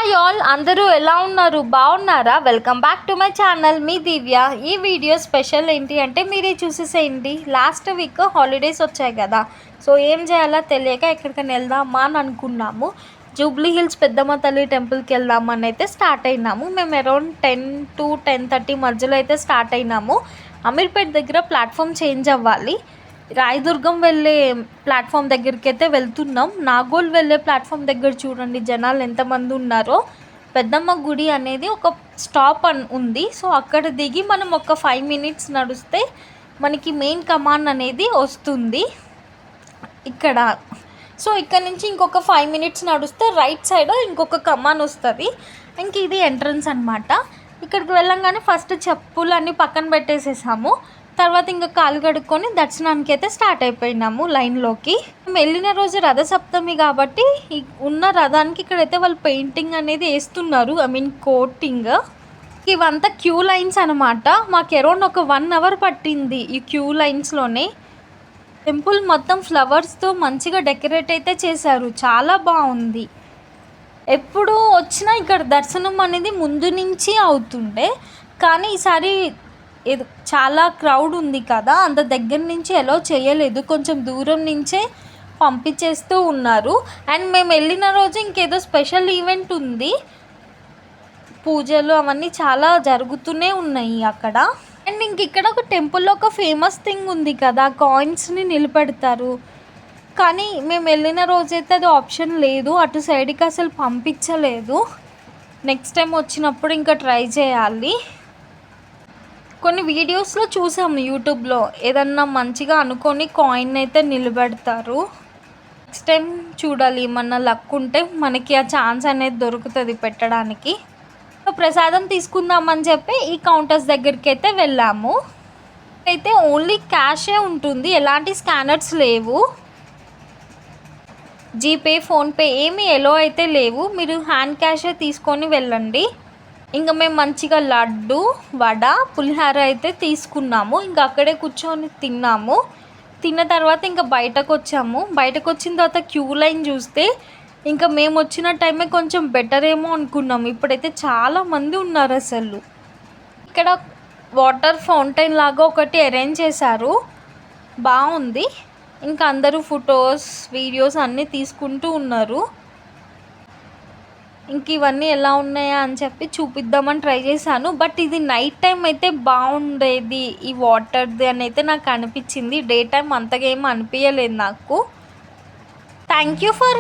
Hi all, అందరూ ఎలా ఉన్నారు? బాగున్నారా? Welcome back to my channel, మీ దివ్య. ఈ వీడియో స్పెషల్ ఏంటి అంటే మీరే చూసేసేయండి. లాస్ట్ వీక్ హాలిడేస్ వచ్చాయి కదా, సో ఏం చేయాలో తెలియక ఎక్కడికైనా వెళ్దామా అని అనుకున్నాము. జూబ్లీ హిల్స్ పెద్దమ్మ తల్లి టెంపుల్కి వెళ్దామని అయితే స్టార్ట్ అయినాము. మేము అరౌండ్ 10 to 10:30 మధ్యలో అయితే స్టార్ట్ అయినాము. అమీర్పేట్ దగ్గర ప్లాట్ఫామ్ చేంజ్ అవ్వాలి. రాయదుర్గం వెళ్ళే ప్లాట్ఫామ్ దగ్గరికి అయితే వెళ్తున్నాం. నాగోల్ వెళ్ళే ప్లాట్ఫామ్ దగ్గర చూడండి జనాలు ఎంతమంది ఉన్నారో. పెద్దమ్మ గుడి అనేది ఒక స్టాప్ ఉంది. సో అక్కడ దిగి మనం ఒక 5 minutes నడిస్తే మనకి మెయిన్ కమాండ్ అనేది వస్తుంది ఇక్కడ. సో ఇక్కడ నుంచి ఇంకొక 5 minutes నడిస్తే రైట్ సైడ్ ఇంకొక కమాన్ వస్తుంది. ఇంక ఇది ఎంట్రన్స్ అనమాట. ఇక్కడికి వెళ్ళంగానే ఫస్ట్ చెప్పులన్నీ పక్కన పెట్టేసేసాము. తర్వాత ఇంకా కాలు కడుక్కొని దర్శనానికి అయితే స్టార్ట్ అయిపోయినాము లైన్లోకి. మేము వెళ్ళిన రోజు రథసప్తమి కాబట్టి ఉన్న రథానికి ఇక్కడైతే వాళ్ళు పెయింటింగ్ అనేది వేస్తున్నారు, కోటింగ్. ఇవంతా క్యూ లైన్స్ అనమాట. మాకు అరౌండ్ ఒక 1 hour పట్టింది ఈ క్యూ లైన్స్లోనే. టెంపుల్ మొత్తం ఫ్లవర్స్తో మంచిగా డెకరేట్ అయితే చేశారు, చాలా బాగుంది. ఎప్పుడు వచ్చినా ఇక్కడ దర్శనం అనేది ముందు నుంచి అవుతుండే, కానీ ఈసారి చాలా క్రౌడ్ ఉంది కదా, అంత దగ్గర నుంచి ఎలా చేయలేదు, కొంచెం దూరం నుంచే పంపించేస్తూ ఉన్నారు. అండ్ మేము వెళ్ళిన రోజు ఇంకేదో స్పెషల్ ఈవెంట్ ఉంది, పూజలు అవన్నీ చాలా జరుగుతూనే ఉన్నాయి అక్కడ. అండ్ ఇక్కడ ఒక టెంపుల్లో ఒక ఫేమస్ థింగ్ ఉంది కదా, కాయిన్స్ని నిలబెడతారు. కానీ మేము వెళ్ళిన రోజైతే అది ఆప్షన్ లేదు, అటు సైడ్కి అసలు పంపించలేదు. నెక్స్ట్ టైం వచ్చినప్పుడు ఇంకా ట్రై చేయాలి. కొన్ని వీడియోస్లో చూసాము యూట్యూబ్లో, ఏదన్నా మంచిగా అనుకొని కాయిన్ అయితే నిలబెడతారు. నెక్స్ట్ టైం చూడాలి, ఏమన్నా లక్ ఉంటే మనకి ఆ ఛాన్స్ అనేది దొరుకుతుంది పెట్టడానికి. ప్రసాదం తీసుకుందామని చెప్పి ఈ కౌంటర్స్ దగ్గరికి అయితే వెళ్ళాము. అయితే ఓన్లీ క్యాషే ఉంటుంది, ఎలాంటి స్కానర్స్ లేవు. జీపే, ఫోన్పే ఏమీ ఎలో అయితే లేవు, మీరు హ్యాండ్ క్యాషే తీసుకొని వెళ్ళండి. ఇంకా మేము మంచిగా లడ్డు, వడ, పులిహోర అయితే తీసుకున్నాము. ఇంకా అక్కడే కూర్చొని తిన్నాము. తిన్న తర్వాత ఇంకా బయటకు వచ్చాము. బయటకు వచ్చిన తర్వాత క్యూ లైన్ చూస్తే ఇంకా మేము వచ్చిన టైమే కొంచెం బెటర్ ఏమో అనుకున్నాము. ఇప్పుడైతే చాలామంది ఉన్నారు అసలు. ఇక్కడ వాటర్ ఫౌంటైన్ లాగా ఒకటి అరేంజ్ చేశారు, బాగుంది. ఇంకా అందరూ ఫొటోస్, వీడియోస్ అన్నీ తీసుకుంటూ ఉన్నారు. ఇంక ఇవన్నీ ఎలా ఉన్నాయా అని చెప్పి చూపిద్దామని ట్రై చేశాను. బట్ ఇది నైట్ టైం అయితే బాగుండేది ఈ వాటర్ది అని అయితే నాకు అనిపించింది. డే టైం అంతగా ఏం అనిపించలేదు నాకు. Thank you for